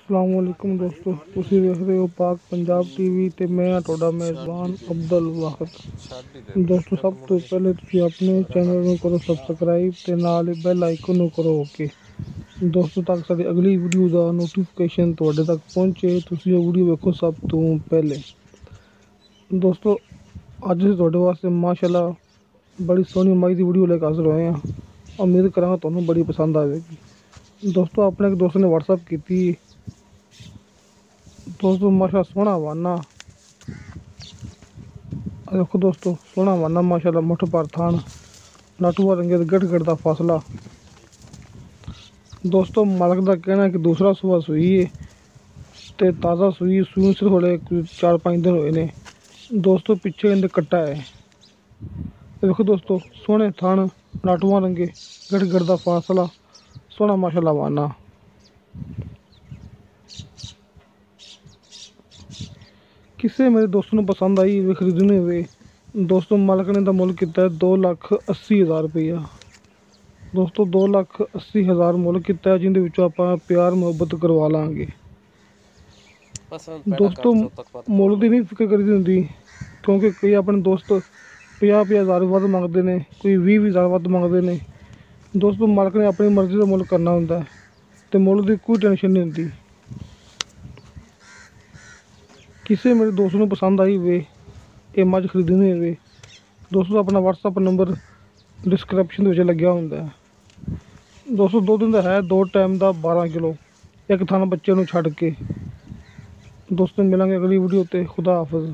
अस्सलाम वालेकुम दोस्तों, ਤੁਸੀਂ ਵੇਖ ਰਹੇ ਹੋ ਪਾਕ ਪੰਜਾਬ ਟੀਵੀ ਤੇ ਮੈਂ ਹਾਂ ਤੁਹਾਡਾ ਮੇਜ਼ਬਾਨ ਅਬਦੁਲ ਵਾਹਿਦ। ਦੋਸਤੋ, ਸਭ ਤੋਂ ਪਹਿਲੇ ਤੁਸੀਂ ਆਪਣੇ ਚੈਨਲ ਨੂੰ ਕਰੋ ਸਬਸਕ੍ਰਾਈਬ ਤੇ ਨਾਲ ਹੀ ਬੈਲ ਆਈਕਨ ਨੂੰ ਕਰੋ ਓਕੇ ਦੋਸਤੋ, ਤਾਂ ਕਿ ਸਾਡੀ ਅਗਲੀ ਵੀਡੀਓ ਦਾ ਨੋਟੀਫਿਕੇਸ਼ਨ ਤੁਹਾਡੇ ਤੱਕ ਪਹੁੰਚੇ। ਤੁਸੀਂ ਉਹ ਵੀਡੀਓ ਵੇਖੋ ਸਭ ਤੋਂ ਪਹਿਲੇ। ਦੋਸਤੋ, ਅੱਜ ਅਸੀਂ ਤੁਹਾਡੇ ਵਾਸਤੇ ਮਾਸ਼ਾਅੱਲਾ ਬੜੀ ਸੋਹਣੀ ਮਾਈ ਦੀ ਵੀਡੀਓ ਲੈ ਕੇ ਹਾਜ਼ਰ ਹੋਏ ਹਾਂ। ਉਮੀਦ ਕਰਾਂਗਾ ਤੁਹਾਨੂੰ ਬੜੀ ਪਸੰਦ ਆਵੇਗੀ। ਦੋਸਤੋ, ਆਪਣੇ ਇੱਕ ਦੋਸਤ ਨੇ WhatsApp ਕੀਤੀ ਦੋਸਤੋ, माशा सोहना वाना देखो दोस्तों, सोहना वाना माशाल्लाह, मुठ पर थान, नाटुआ रंगे गढ़ गढ़ का फासला। दोस्तों, मालक का कहना है कि दूसरा सुबह सूई है तो ताज़ा सूई सूई से थोड़े 4-5 दिन हुए ने। दोस्तों, पिछे इनके कट्टा है। देखो दोस्तों, सोहने थान, नाटुआ रंगे गढ़ गढ़ का फासला, सोहना माशाल्लाह वाना। किसे मेरे दोस्तों को पसंद आई वे खरीदने हुए। दोस्तों, मालक ने तो मुल किया है 2,80,000 रुपया। दोस्तों, 2,80,000 मुल किया है, जिंदे विचों आपां प्यार मुहब्बत करवा लांगे। दोस्तों, मुल की नहीं फिक्र करी होंदी, क्योंकि कई अपने दोस्त 50,000 वध मंगते हैं, कोई 20,000 वध मंगते हैं। दोस्तों, मालक ने अपनी मर्जी का मुल करना होंदा है ते मुल की कोई टेंशन नहीं होंदी। किसी मेरे दोस्तों को पसंद आई वे ये मझ खरीदनी हुए। दोस्तों, अपना WhatsApp नंबर डिस्क्रिप्शन में लग्या होंदा है। दोस्तों, दुध दिंदा है 2 टाइम का 12 किलो, एक थान बच्चे नूं छड्ड के। दोस्तों, मिलांगे अगली वीडियो ते। खुदा हाफिज़।